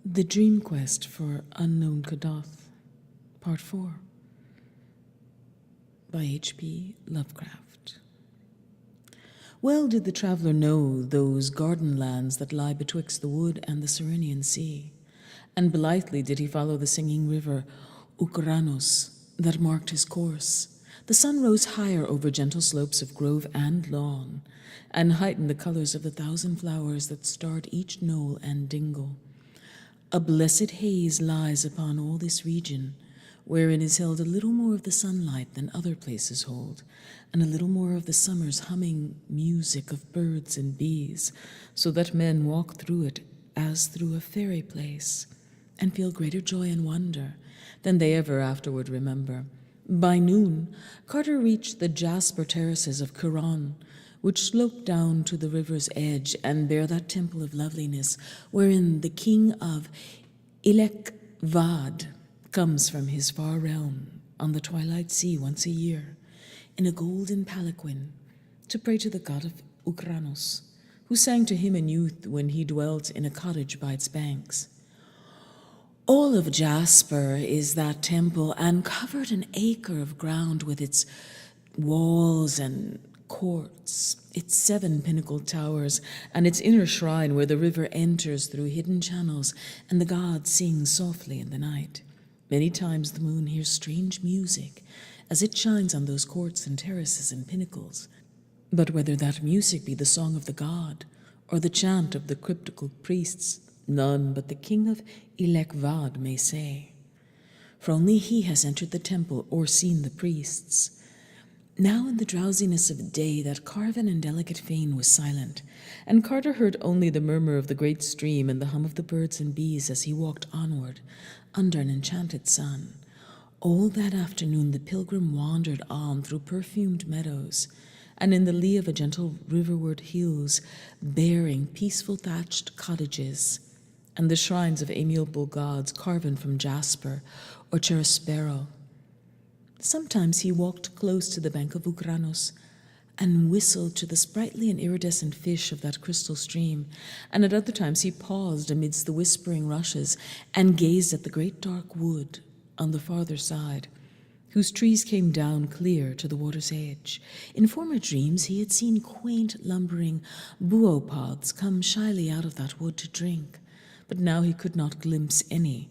The Dream Quest for Unknown Kadath, Part 4, by H.P. Lovecraft. Well did the traveller know those garden lands that lie betwixt the wood and the Serannian sea, and blithely did he follow the singing river Kuranes that marked his course. The sun rose higher over gentle slopes of grove and lawn, and heightened the colours of the thousand flowers that starred each knoll and dingle. A blessed haze lies upon all this region, wherein is held a little more of the sunlight than other places hold, and a little more of the summer's humming music of birds and bees, so that men walk through it as through a fairy place, and feel greater joy and wonder than they ever afterward remember. By noon, Carter reached the jasper terraces of Kuranes, which slope down to the river's edge and bear that temple of loveliness wherein the king of Hlanith comes from his far realm on the twilight sea once a year in a golden palanquin to pray to the god of Kuranes, who sang to him in youth when he dwelt in a cottage by its banks. All of jasper is that temple, and covered an acre of ground with its walls and courts, its 7 pinnacled towers, and its inner shrine where the river enters through hidden channels and the god sings softly in the night. Many times the moon hears strange music as it shines on those courts and terraces and pinnacles. But whether that music be the song of the god or the chant of the cryptical priests, none but the king of Hlanith may say, for only he has entered the temple or seen the priests. Now in the drowsiness of day that carven and delicate fane was silent, and Carter heard only the murmur of the great stream and the hum of the birds and bees as he walked onward under an enchanted sun. All that afternoon the pilgrim wandered on through perfumed meadows, and in the lee of a gentle riverward hills bearing peaceful thatched cottages, and the shrines of amiable gods carven from jasper or cherusbero. Sometimes he walked close to the bank of Kuranes and whistled to the sprightly and iridescent fish of that crystal stream, and at other times he paused amidst the whispering rushes and gazed at the great dark wood on the farther side, whose trees came down clear to the water's edge. In former dreams he had seen quaint lumbering buopods come shyly out of that wood to drink, but now he could not glimpse any.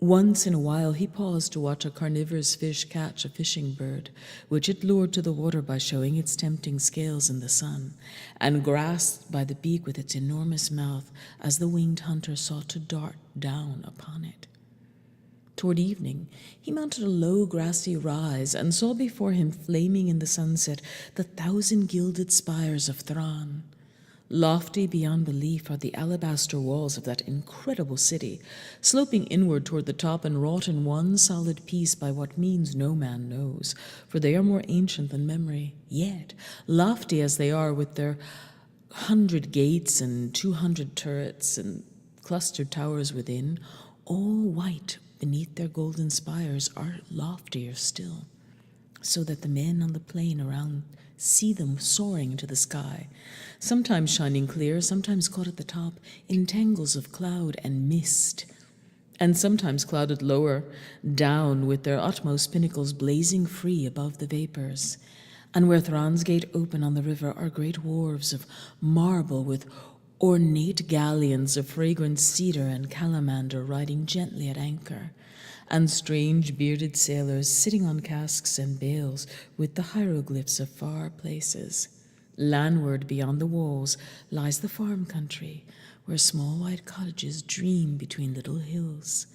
Once in a while he paused to watch a carnivorous fish catch a fishing bird, which it lured to the water by showing its tempting scales in the sun, and grasped by the beak with its enormous mouth as the winged hunter sought to dart down upon it. Toward evening he mounted a low grassy rise and saw before him flaming in the sunset the 1,000 gilded spires of Thran. Lofty beyond belief are the alabaster walls of that incredible city, sloping inward toward the top and wrought in one solid piece by what means no man knows, for they are more ancient than memory. Yet, lofty as they are, with their 100 gates and 200 turrets and clustered towers within, all white beneath their golden spires, are loftier still, so that the men on the plain around see them soaring into the sky, sometimes shining clear, sometimes caught at the top in tangles of cloud and mist, and sometimes clouded lower down with their utmost pinnacles blazing free above the vapors. And where Thran's gate open on the river are great wharves of marble with ornate galleons of fragrant cedar and calamander riding gently at anchor, and strange bearded sailors sitting on casks and bales with the hieroglyphs of far places. Landward beyond the walls lies the farm country, where small white cottages dream between little hills,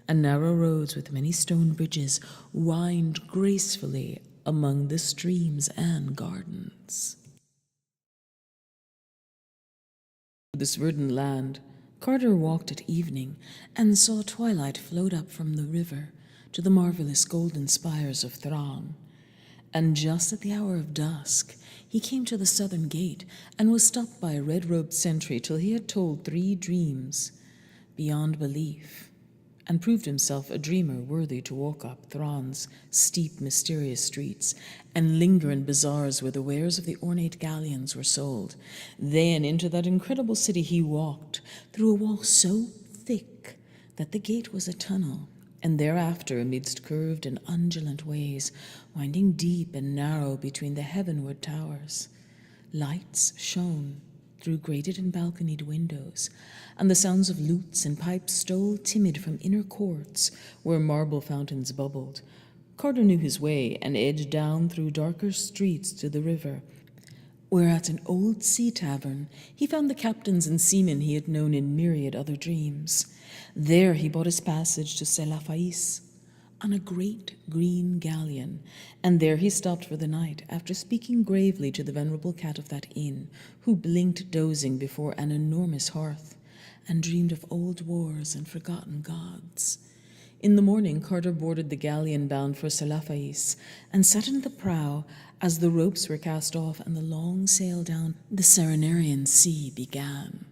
and narrow roads with many stone bridges wind gracefully among the streams and gardens. This verdant land Carter walked at evening and saw twilight float up from the river to the marvelous golden spires of Thran. And just at the hour of dusk he came to the southern gate and was stopped by a red-robed sentry till he had told 3 dreams beyond belief, and proved himself a dreamer worthy to walk up Thran's steep, mysterious streets and linger in bazaars where the wares of the ornate galleons were sold. Then into that incredible city he walked, through a wall so thick that the gate was a tunnel, and thereafter amidst curved and undulant ways, winding deep and narrow between the heavenward towers. Lights shone through grated and balconied windows, and the sounds of lutes and pipes stole timid from inner courts where marble fountains bubbled. Carter knew his way and edged down through darker streets to the river, where at an old sea tavern he found the captains and seamen he had known in myriad other dreams. There he bought his passage to Celephaïs on a great green galleon, and there he stopped for the night, after speaking gravely to the venerable cat of that inn, who blinked dozing before an enormous hearth, and dreamed of old wars and forgotten gods. In the morning, Carter boarded the galleon bound for Celephaïs, and sat in the prow as the ropes were cast off and the long sail down the Serannian sea began.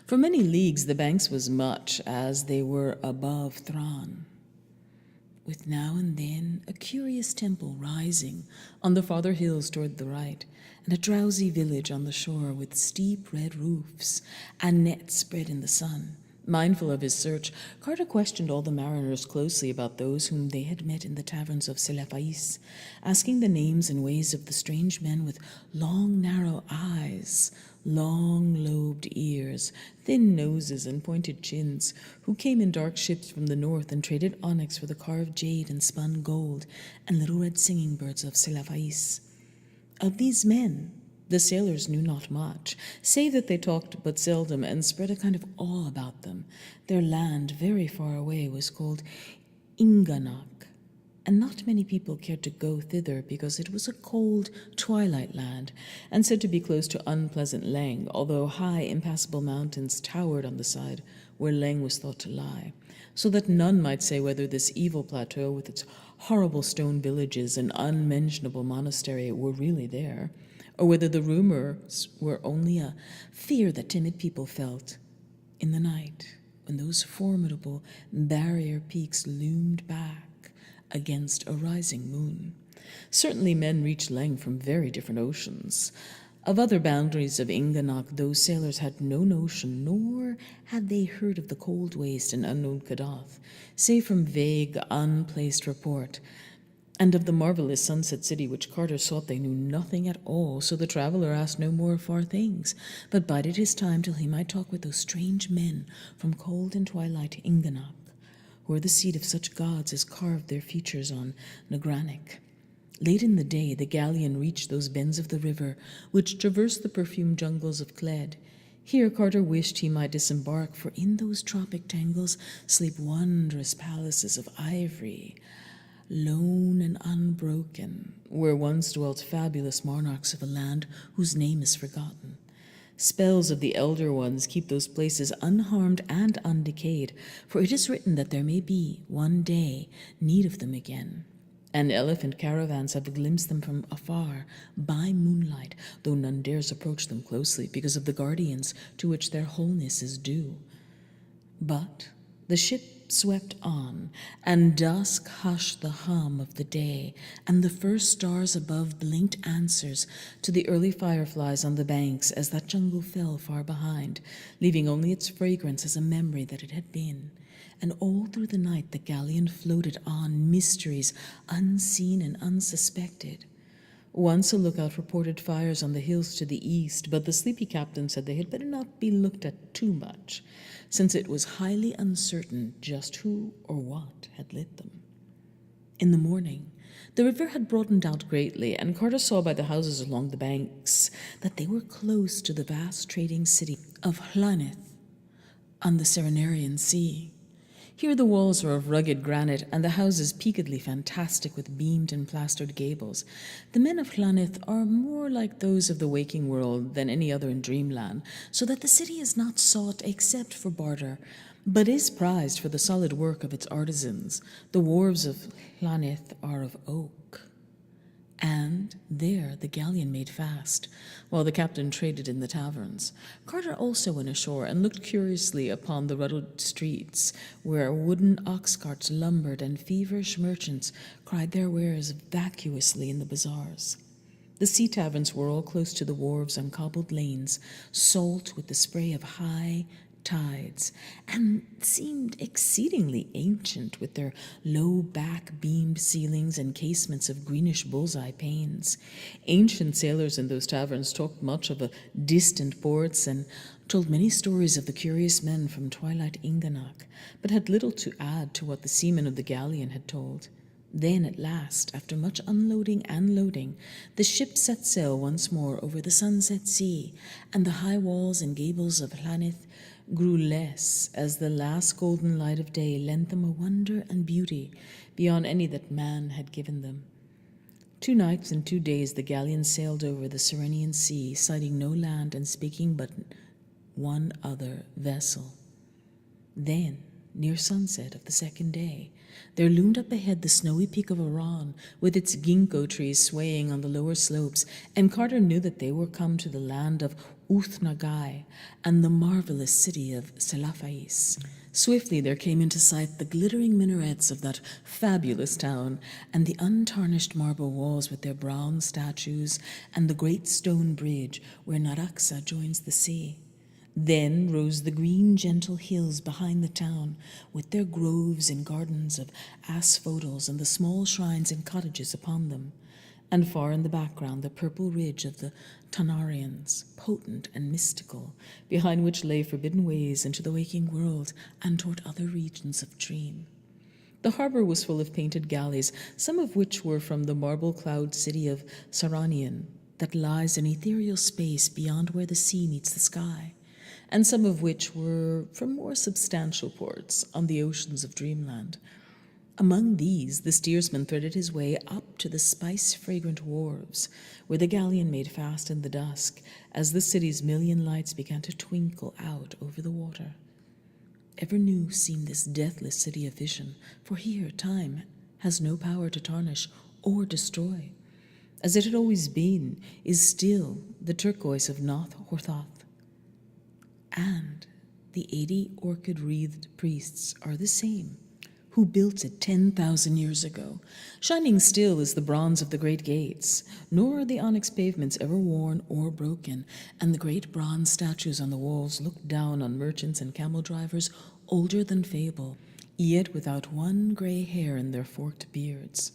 For many leagues the banks was much as they were above Thrawn, with now and then a curious temple rising on the farther hills toward the right, and a drowsy village on the shore with steep red roofs and nets spread in the sun. Mindful of his search, Carter questioned all the mariners closely about those whom they had met in the taverns of Celephaïs, asking the names and ways of the strange men with long, narrow eyes, long, lobed ears, thin noses, and pointed chins, who came in dark ships from the north and traded onyx for the carved jade and spun gold and little red singing birds of Celephaïs. Of these men, the sailors knew not much, save that they talked but seldom and spread a kind of awe about them. Their land, very far away, was called Inganok, and not many people cared to go thither because it was a cold twilight land, and said to be close to unpleasant Leng, although high impassable mountains towered on the side where Leng was thought to lie, so that none might say whether this evil plateau with its horrible stone villages and unmentionable monastery were really there, or whether the rumors were only a fear that timid people felt in the night when those formidable barrier peaks loomed back against a rising moon. Certainly men reached Leng from very different oceans. Of other boundaries of Inganok, those sailors had no notion, nor had they heard of the cold waste and unknown Kadath, save from vague, unplaced report, and of the marvelous sunset city which Carter thought they knew nothing at all, so the traveler asked no more far things, but bided his time till he might talk with those strange men from cold and twilight Inganok, who were the seed of such gods as carved their features on Nagranik. Late in the day, the galleon reached those bends of the river which traversed the perfumed jungles of Cled. Here Carter wished he might disembark, for in those tropic tangles sleep wondrous palaces of ivory, lone and unbroken, where once dwelt fabulous monarchs of a land whose name is forgotten. Spells of the Elder Ones keep those places unharmed and undecayed, for it is written that there may be, one day, need of them again. And elephant caravans have glimpsed them from afar, by moonlight, though none dares approach them closely because of the guardians to which their wholeness is due. But the ship swept on, and dusk hushed the hum of the day, and the first stars above blinked answers to the early fireflies on the banks as that jungle fell far behind, leaving only its fragrance as a memory that it had been. And all through the night the galleon floated on mysteries unseen and unsuspected. Once a lookout reported fires on the hills to the east, but the sleepy captain said they had better not be looked at too much, since it was highly uncertain just who or what had lit them. In the morning, the river had broadened out greatly, and Carter saw by the houses along the banks that they were close to the vast trading city of Hlanith on the Serannian Sea. Here the walls were of rugged granite, and the houses peakedly fantastic with beamed and plastered gables. The men of Hlanith are more like those of the waking world than any other in dreamland, so that the city is not sought except for barter, but is prized for the solid work of its artisans. The wharves of Hlanith are of oak, and there the galleon made fast, while the captain traded in the taverns. Carter also went ashore and looked curiously upon the ruddled streets, where wooden ox carts lumbered and feverish merchants cried their wares vacuously in the bazaars. The sea taverns were all close to the wharves on cobbled lanes, salt with the spray of high, tides, and seemed exceedingly ancient with their low back-beamed ceilings and casements of greenish bullseye panes. Ancient sailors in those taverns talked much of distant ports and told many stories of the curious men from twilight Inganok, but had little to add to what the seamen of the galleon had told. Then, at last, after much unloading and loading, the ship set sail once more over the sunset sea, and the high walls and gables of Hlanith grew less as the last golden light of day lent them a wonder and beauty beyond any that man had given them. 2 nights and 2 days the galleon sailed over the Serannian sea, sighting no land and speaking but one other vessel. Then, near sunset of the 2nd day, there loomed up ahead the snowy peak of Iran, with its ginkgo trees swaying on the lower slopes, and Carter knew that they were come to the land of Uth-Nagai and the marvelous city of Celephaïs. Swiftly there came into sight the glittering minarets of that fabulous town, and the untarnished marble walls with their bronze statues, and the great stone bridge where Naraksa joins the sea. Then rose the green, gentle hills behind the town, with their groves and gardens of asphodels and the small shrines and cottages upon them, and far in the background the purple ridge of the Tanarians, potent and mystical, behind which lay forbidden ways into the waking world and toward other regions of dream. The harbor was full of painted galleys, some of which were from the marble-cloud city of Serannian, that lies in ethereal space beyond where the sea meets the sky, and some of which were from more substantial ports on the oceans of dreamland. Among these, the steersman threaded his way up to the spice-fragrant wharves, where the galleon made fast in the dusk, as the city's million lights began to twinkle out over the water. Ever new seemed this deathless city of vision, for here time has no power to tarnish or destroy. As it had always been, is still the turquoise of Noth Horthoth. And the 80 orchid-wreathed priests are the same, who built it 10,000 years ago. Shining still is the bronze of the great gates, nor are the onyx pavements ever worn or broken, and the great bronze statues on the walls look down on merchants and camel drivers older than fable, yet without one gray hair in their forked beards.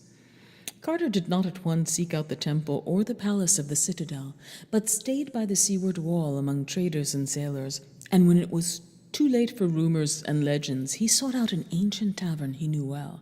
Carter did not at once seek out the temple or the palace of the citadel, but stayed by the seaward wall among traders and sailors, and when it was too late for rumors and legends, he sought out an ancient tavern he knew well,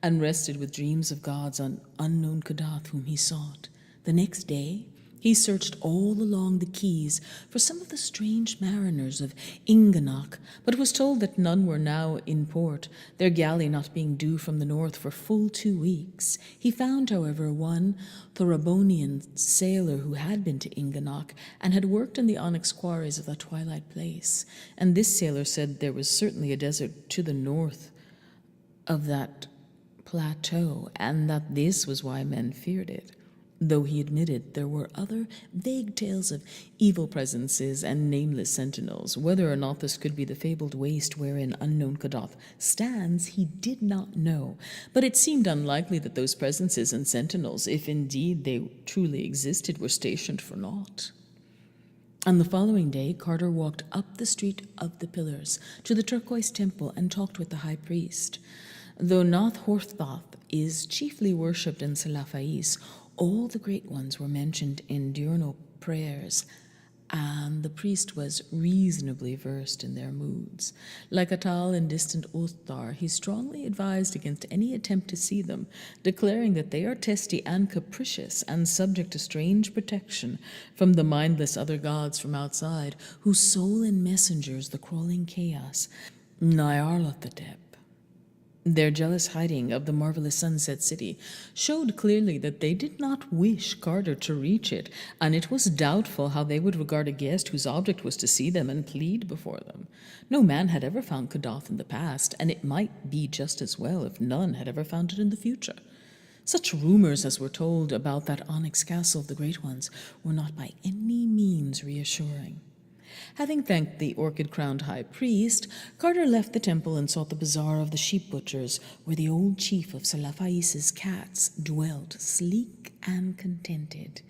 and rested with dreams of gods on unknown Kadath whom he sought. The next day, he searched all along the quays for some of the strange mariners of Inganok, but was told that none were now in port, their galley not being due from the north for full 2 weeks. He found, however, one Thorabonian sailor who had been to Inganok and had worked in the onyx quarries of the twilight place, and this sailor said there was certainly a desert to the north of that plateau, and that this was why men feared it, though he admitted there were other vague tales of evil presences and nameless sentinels. Whether or not this could be the fabled waste wherein unknown Kadath stands, he did not know, but it seemed unlikely that those presences and sentinels, if indeed they truly existed, were stationed for naught. On the following day, Carter walked up the Street of the Pillars to the turquoise temple and talked with the high priest. Though Noth Horthoth is chiefly worshipped in Celephaïs, all the great ones were mentioned in diurnal prayers, and the priest was reasonably versed in their moods. Like Atal in distant Uthtar, he strongly advised against any attempt to see them, declaring that they are testy and capricious and subject to strange protection from the mindless other gods from outside, whose soul and messengers the crawling chaos, Nyarlathotep. Their jealous hiding of the marvelous sunset city showed clearly that they did not wish Carter to reach it, and it was doubtful how they would regard a guest whose object was to see them and plead before them. No man had ever found Kadath in the past, and it might be just as well if none had ever found it in the future. Such rumors as were told about that onyx castle of the great ones were not by any means reassuring. Having thanked the orchid-crowned high priest, Carter left the temple and sought the bazaar of the sheep butchers, where the old chief of Celephaïs's cats dwelt, sleek and contented.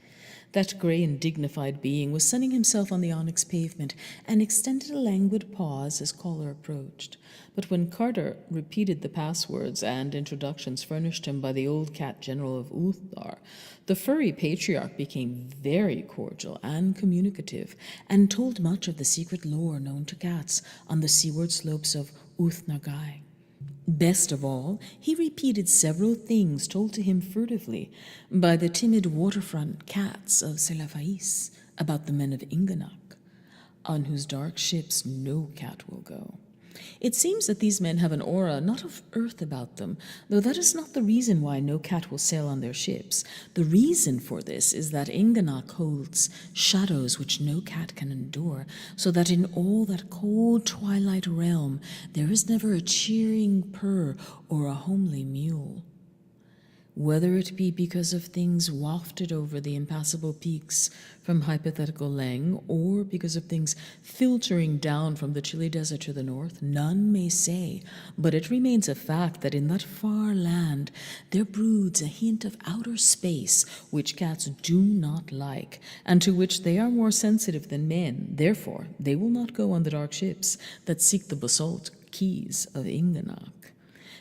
That grey and dignified being was sunning himself on the onyx pavement and extended a languid paw as his caller approached. But when Carter repeated the passwords and introductions furnished him by the old cat general of Uthar, the furry patriarch became very cordial and communicative and told much of the secret lore known to cats on the seaward slopes of Uthnagai. Best of all, he repeated several things told to him furtively by the timid waterfront cats of Celephaïs about the men of Inganok, on whose dark ships no cat will go. It seems that these men have an aura not of earth about them, though that is not the reason why no cat will sail on their ships. The reason for this is that Inganok holds shadows which no cat can endure, so that in all that cold twilight realm there is never a cheering purr or a homely mew. Whether it be because of things wafted over the impassable peaks from hypothetical Leng, or because of things filtering down from the chilly desert to the north, none may say, but it remains a fact that in that far land there broods a hint of outer space which cats do not like, and to which they are more sensitive than men. Therefore, they will not go on the dark ships that seek the basalt keys of Inganok.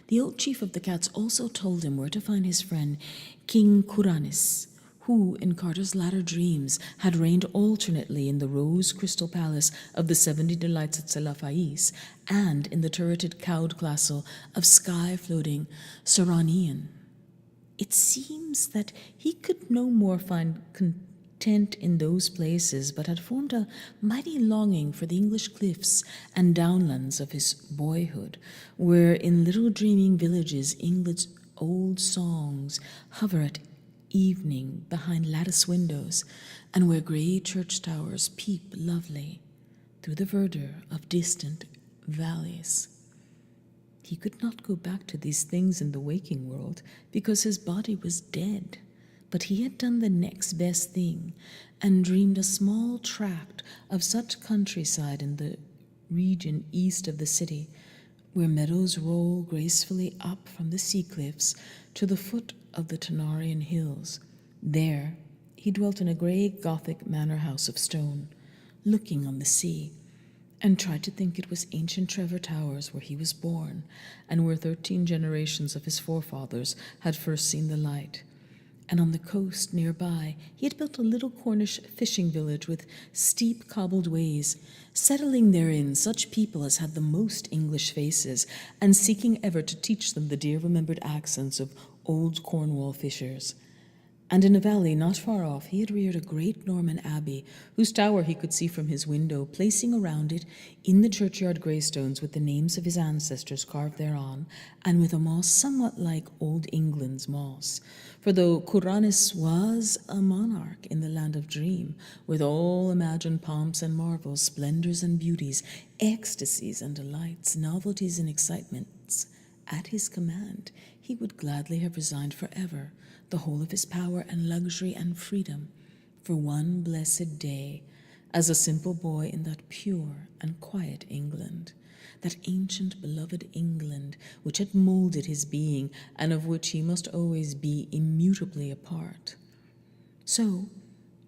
The old chief of the cats also told him where to find his friend King Kuranes, who, in Carter's latter dreams, had reigned alternately in the rose crystal palace of the 70 delights at Celephaïs and in the turreted cowed castle of sky-floating Serannian. It seems that he could no more find content in those places, but had formed a mighty longing for the English cliffs and downlands of his boyhood, where in little dreaming villages England's old songs hover at evening behind lattice windows, and where grey church towers peep lovely through the verdure of distant valleys. He could not go back to these things in the waking world because his body was dead. But he had done the next best thing and dreamed a small tract of such countryside in the region east of the city, where meadows roll gracefully up from the sea cliffs to the foot of the Tanarian hills. There he dwelt in a grey Gothic manor house of stone, looking on the sea, and tried to think it was ancient Trevor Towers where he was born, and where 13 generations of his forefathers had first seen the light. And on the coast nearby, he had built a little Cornish fishing village with steep cobbled ways, settling therein such people as had the most English faces, and seeking ever to teach them the dear remembered accents of old Cornwall fishers. And in a valley not far off he had reared a great Norman abbey, whose tower he could see from his window, placing around it in the churchyard greystones with the names of his ancestors carved thereon, and with a moss somewhat like old England's moss. For though Kuranes was a monarch in the land of dream, with all imagined pomps and marvels, splendors and beauties, ecstasies and delights, novelties and excitements, at his command, he would gladly have resigned forever the whole of his power and luxury and freedom for one blessed day as a simple boy in that pure and quiet England, that ancient beloved England which had molded his being and of which he must always be immutably a part. So,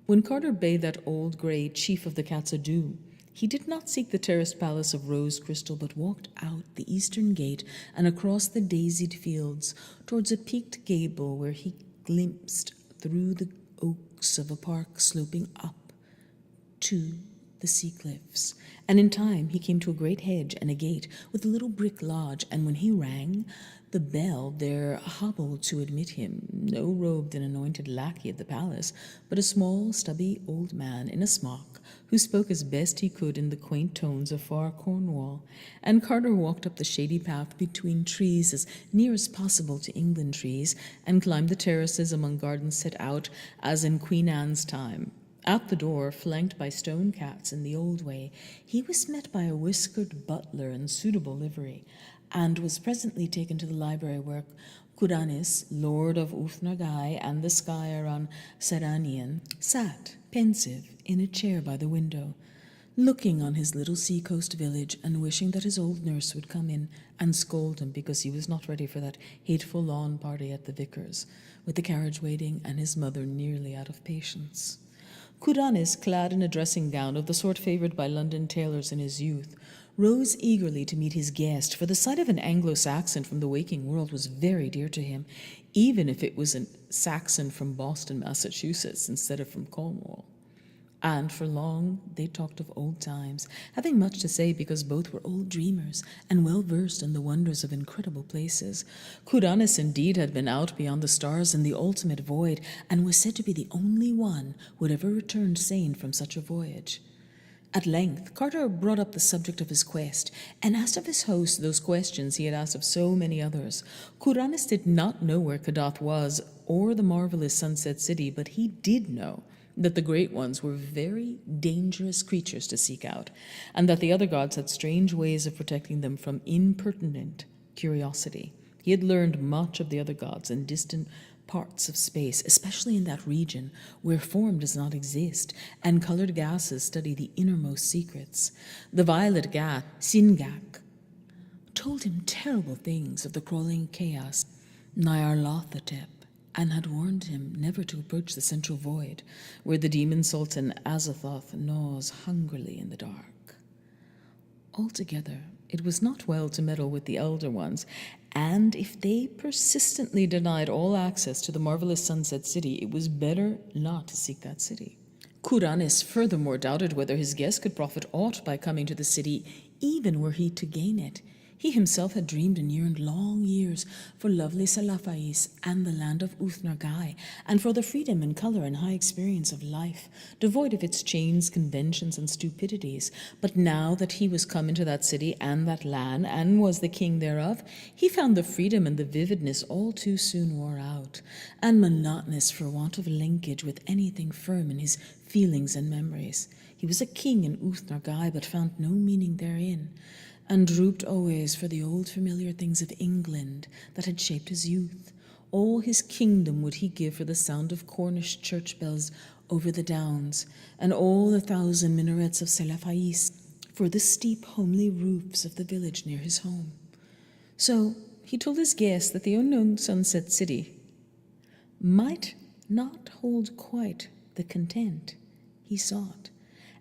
when Carter bade that old grey chief of the cats adieu, he did not seek the terraced palace of rose crystal, but walked out the eastern gate and across the daisied fields towards a peaked gable where he glimpsed through the oaks of a park sloping up to the sea cliffs. And in time he came to a great hedge and a gate with a little brick lodge, and when he rang the bell there hobbled to admit him no robed and anointed lackey of the palace, but a small stubby old man in a smock, who spoke as best he could in the quaint tones of far Cornwall. And Carter walked up the shady path between trees as near as possible to England trees, and climbed the terraces among gardens set out as in Queen Anne's time. At the door, flanked by stone cats in the old way, he was met by a whiskered butler in suitable livery, and was presently taken to the library where Kuranes, lord of Uthnagai and the sky around Serannian, sat, pensive, in a chair by the window, looking on his little sea-coast village and wishing that his old nurse would come in and scold him because he was not ready for that hateful lawn party at the vicar's, with the carriage waiting and his mother nearly out of patience. Kuranes, clad in a dressing gown of the sort favoured by London tailors in his youth, rose eagerly to meet his guest, for the sight of an Anglo-Saxon from the waking world was very dear to him, even if it was a Saxon from Boston, Massachusetts, instead of from Cornwall. And for long they talked of old times, having much to say because both were old dreamers and well versed in the wonders of incredible places. Kuranes indeed had been out beyond the stars in the ultimate void, and was said to be the only one who had ever returned sane from such a voyage. At length, Carter brought up the subject of his quest, and asked of his host those questions he had asked of so many others. Kuranes did not know where Kadath was, or the marvelous Sunset City, but he did know that the Great Ones were very dangerous creatures to seek out, and that the other gods had strange ways of protecting them from impertinent curiosity. He had learned much of the other gods in distant parts of space, especially in that region where form does not exist, and colored gases study the innermost secrets. The violet god, Singak, told him terrible things of the crawling chaos, Nyarlathotep, and had warned him never to approach the central void, where the demon sultan Azathoth gnaws hungrily in the dark. Altogether, it was not well to meddle with the elder ones, and if they persistently denied all access to the marvelous Sunset City, it was better not to seek that city. Kuranes furthermore doubted whether his guest could profit aught by coming to the city, even were he to gain it. He himself had dreamed and yearned long years for lovely Celephaïs and the land of Uthnagai, and for the freedom and colour and high experience of life, devoid of its chains, conventions, and stupidities. But now that he was come into that city and that land, and was the king thereof, he found the freedom and the vividness all too soon wore out, and monotonous for want of linkage with anything firm in his feelings and memories. He was a king in Uthnagai, but found no meaning therein, and drooped always for the old familiar things of England that had shaped his youth. All his kingdom would he give for the sound of Cornish church bells over the downs, and all the 1,000 minarets of Celephaïs for the steep homely roofs of the village near his home. So he told his guest that the unknown Sunset City might not hold quite the content he sought,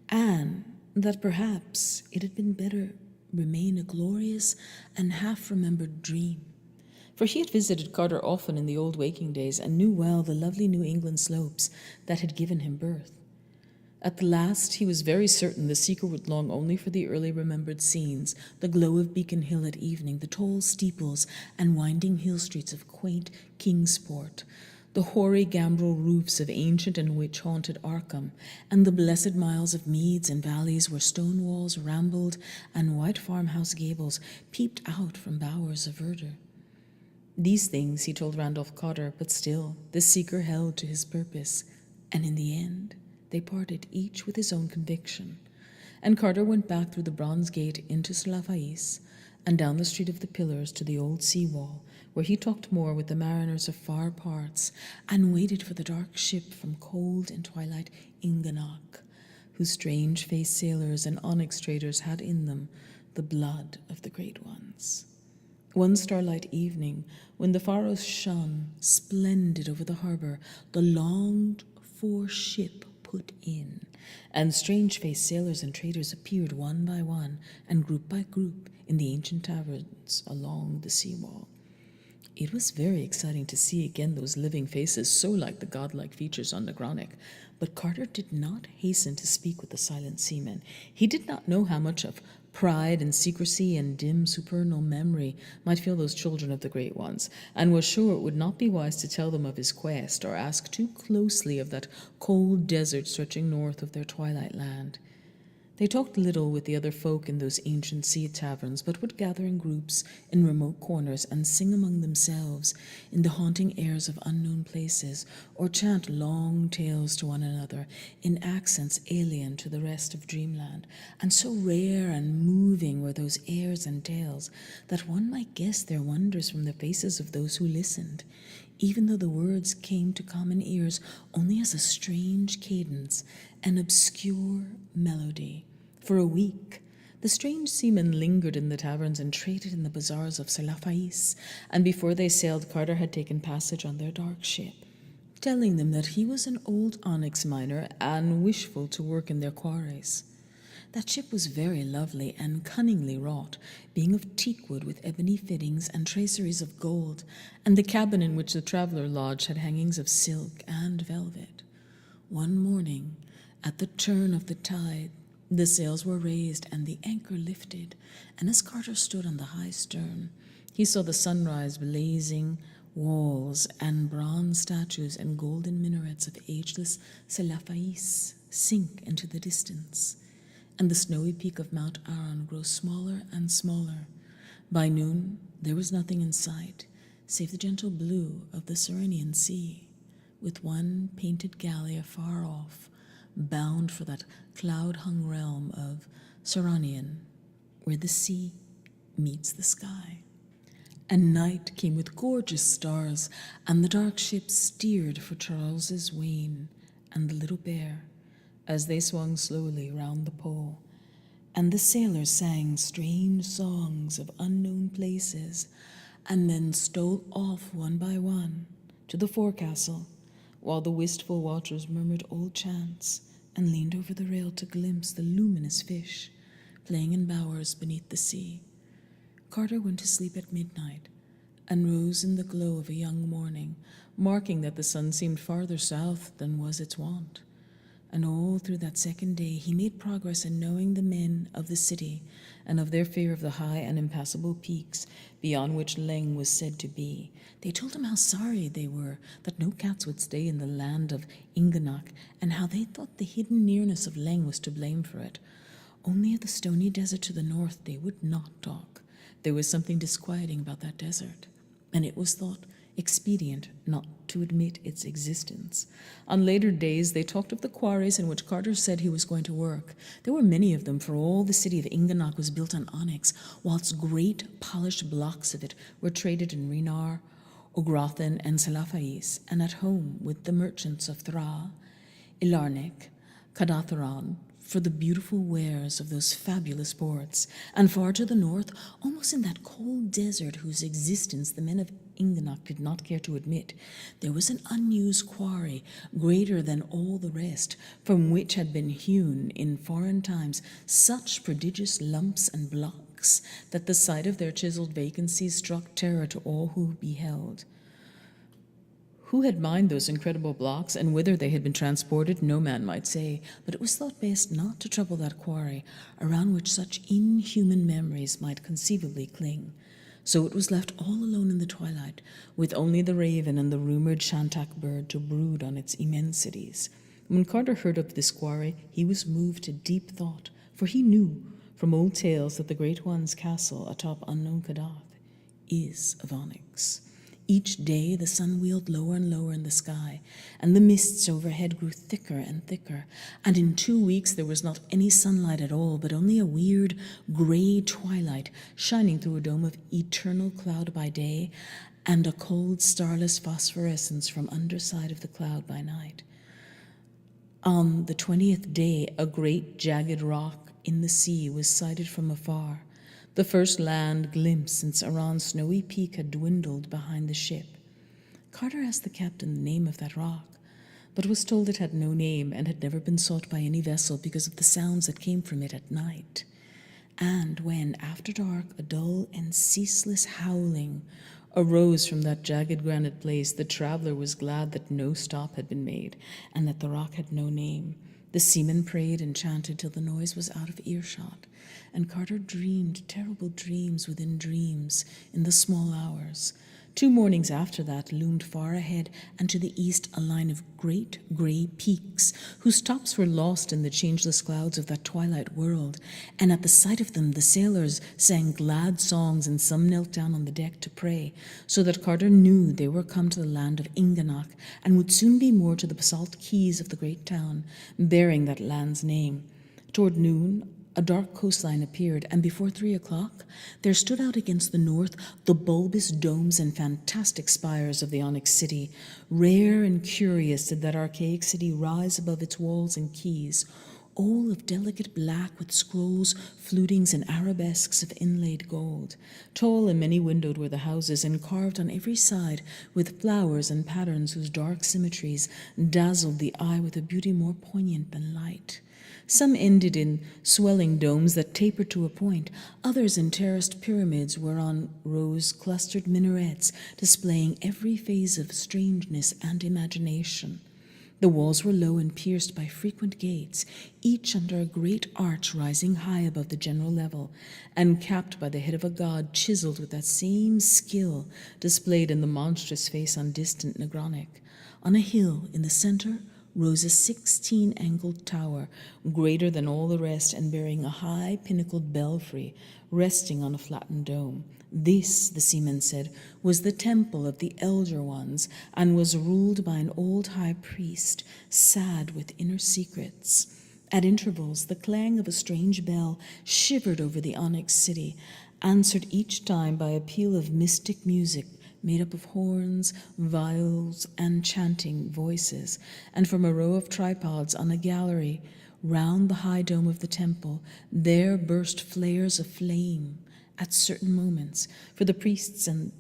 and that perhaps it had been better remain a glorious and half-remembered dream. For he had visited Carter often in the old waking days, and knew well the lovely New England slopes that had given him birth. At the last he was very certain the seeker would long only for the early remembered scenes, the glow of Beacon Hill at evening, the tall steeples and winding hill streets of quaint Kingsport, the hoary gambrel roofs of ancient and witch-haunted Arkham, and the blessed miles of meads and valleys where stone walls rambled and white farmhouse gables peeped out from bowers of verdure. These things he told Randolph Carter, but still the seeker held to his purpose, and in the end they parted each with his own conviction, and Carter went back through the bronze gate into Celephaïs, and down the Street of the Pillars to the old sea-wall, where he talked more with the mariners of far parts, and waited for the dark ship from cold and twilight Inganok, whose strange-faced sailors and onyx traders had in them the blood of the Great Ones. One starlight evening, when the pharos shone splendid over the harbour, the longed-for ship put in, and strange-faced sailors and traders appeared one by one and group by group in the ancient taverns along the seawall. It was very exciting to see again those living faces so like the godlike features on Negronic, but Carter did not hasten to speak with the silent seamen. He did not know how much of pride and secrecy and dim supernal memory might fill those children of the Great Ones, and was sure it would not be wise to tell them of his quest or ask too closely of that cold desert stretching north of their twilight land. They talked little with the other folk in those ancient sea taverns, but would gather in groups in remote corners and sing among themselves in the haunting airs of unknown places, or chant long tales to one another in accents alien to the rest of dreamland. And so rare and moving were those airs and tales that one might guess their wonders from the faces of those who listened, even though the words came to common ears only as a strange cadence, an obscure melody. For a week, the strange seamen lingered in the taverns and traded in the bazaars of Celephaïs, and before they sailed, Carter had taken passage on their dark ship. telling them that he was an old onyx miner and wishful to work in their quarries. That ship was very lovely and cunningly wrought, being of teakwood with ebony fittings and traceries of gold, and the cabin in which the traveller lodged had hangings of silk and velvet. One morning, at the turn of the tide, the sails were raised and the anchor lifted, and as Carter stood on the high stern, he saw the sunrise blazing walls and bronze statues and golden minarets of ageless Celephaïs sink into the distance, and the snowy peak of Mount Aran grow smaller and smaller. By noon, there was nothing in sight, save the gentle blue of the Serannian sea, with one painted galley afar off, bound for that cloud-hung realm of Serannian, where the sea meets the sky. And night came with gorgeous stars, and the dark ship steered for Charles's Wain and the Little Bear, as they swung slowly round the pole, and the sailors sang strange songs of unknown places, and then stole off one by one to the forecastle, while the wistful watchers murmured old chants and leaned over the rail to glimpse the luminous fish playing in bowers beneath the sea. Carter went to sleep at midnight and rose in the glow of a young morning, marking that the sun seemed farther south than was its wont. And all through that second day he made progress in knowing the men of the city and of their fear of the high and impassable peaks beyond which Leng was said to be. They told him how sorry they were that no cats would stay in the land of Inganok, and how they thought the hidden nearness of Leng was to blame for it. Only at the stony desert to the north they would not talk. There was something disquieting about that desert, and it was thought expedient not to admit its existence. On later days, they talked of the quarries in which Carter said he was going to work. There were many of them, for all the city of Inganok was built on onyx, whilst great polished blocks of it were traded in Rinar, Ograthan, and Celephaïs, and at home with the merchants of Thra, Ilarnek, Kadath, for the beautiful wares of those fabulous ports, and far to the north, almost in that cold desert whose existence the men of Inganok did not care to admit, there was an unused quarry greater than all the rest, from which had been hewn in foreign times such prodigious lumps and blocks that the sight of their chiseled vacancies struck terror to all who beheld. Who had mined those incredible blocks, and whither they had been transported, no man might say, but it was thought best not to trouble that quarry, around which such inhuman memories might conceivably cling. So it was left all alone in the twilight, with only the raven and the rumored shantak bird to brood on its immensities. When Carter heard of this quarry, he was moved to deep thought, for he knew from old tales that the Great One's castle atop unknown Kadath is of onyx. Each day the sun wheeled lower and lower in the sky, and the mists overhead grew thicker and thicker, and in 2 weeks there was not any sunlight at all, but only a weird gray twilight shining through a dome of eternal cloud by day, and a cold starless phosphorescence from underside of the cloud by night. On the 20th day, a great jagged rock in the sea was sighted from afar, the first land glimpse since Aran's snowy peak had dwindled behind the ship. Carter asked the captain the name of that rock, but was told it had no name and had never been sought by any vessel because of the sounds that came from it at night. And when, after dark, a dull and ceaseless howling arose from that jagged granite place, the traveler was glad that no stop had been made and that the rock had no name. The seamen prayed and chanted till the noise was out of earshot, and Carter dreamed terrible dreams within dreams in the small hours. 2 mornings after that loomed far ahead, and to the east a line of great gray peaks, whose tops were lost in the changeless clouds of that twilight world, and at the sight of them the sailors sang glad songs, and some knelt down on the deck to pray, so that Carter knew they were come to the land of Inganok, and would soon be moored to the basalt quays of the great town, bearing that land's name. Toward noon, a dark coastline appeared, and before 3 o'clock, there stood out against the north the bulbous domes and fantastic spires of the onyx city. Rare and curious did that archaic city rise above its walls and quays, all of delicate black with scrolls, flutings, and arabesques of inlaid gold. Tall and many-windowed were the houses, and carved on every side with flowers and patterns whose dark symmetries dazzled the eye with a beauty more poignant than light. Some ended in swelling domes that tapered to a point, others in terraced pyramids whereon rose clustered minarets, displaying every phase of strangeness and imagination. The walls were low and pierced by frequent gates, each under a great arch rising high above the general level, and capped by the head of a god chiseled with that same skill displayed in the monstrous face on distant Inganok. On a hill in the center rose a 16-angled tower, greater than all the rest and bearing a high pinnacled belfry resting on a flattened dome. This, the seaman said, was the temple of the Elder Ones, and was ruled by an old high priest, sad with inner secrets. At intervals, the clang of a strange bell shivered over the onyx city, answered each time by a peal of mystic music made up of horns, viols, and chanting voices, and from a row of tripods on a gallery round the high dome of the temple, there burst flares of flame at certain moments, for the priests and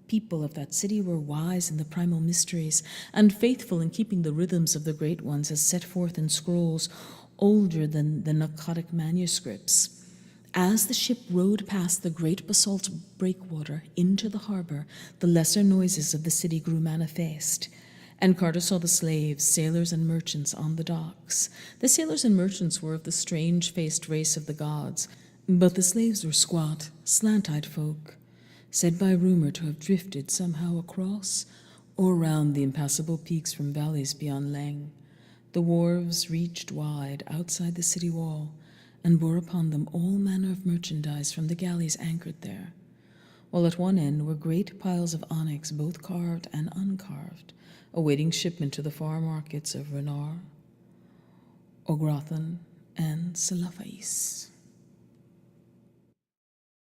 people of that city were wise in the primal mysteries, and faithful in keeping the rhythms of the great ones as set forth in scrolls older than the Akkadic manuscripts. As the ship rowed past the great basalt breakwater into the harbor, the lesser noises of the city grew manifest, and Carter saw the slaves, sailors, and merchants on the docks. The sailors and merchants were of the strange-faced race of the gods, but the slaves were squat, slant-eyed folk, said by rumor to have drifted somehow across or round the impassable peaks from valleys beyond Leng. The wharves reached wide outside the city wall, and bore upon them all manner of merchandise from the galleys anchored there, while at one end were great piles of onyx, both carved and uncarved, awaiting shipment to the far markets of Renar, Ograthan, and Celephaïs.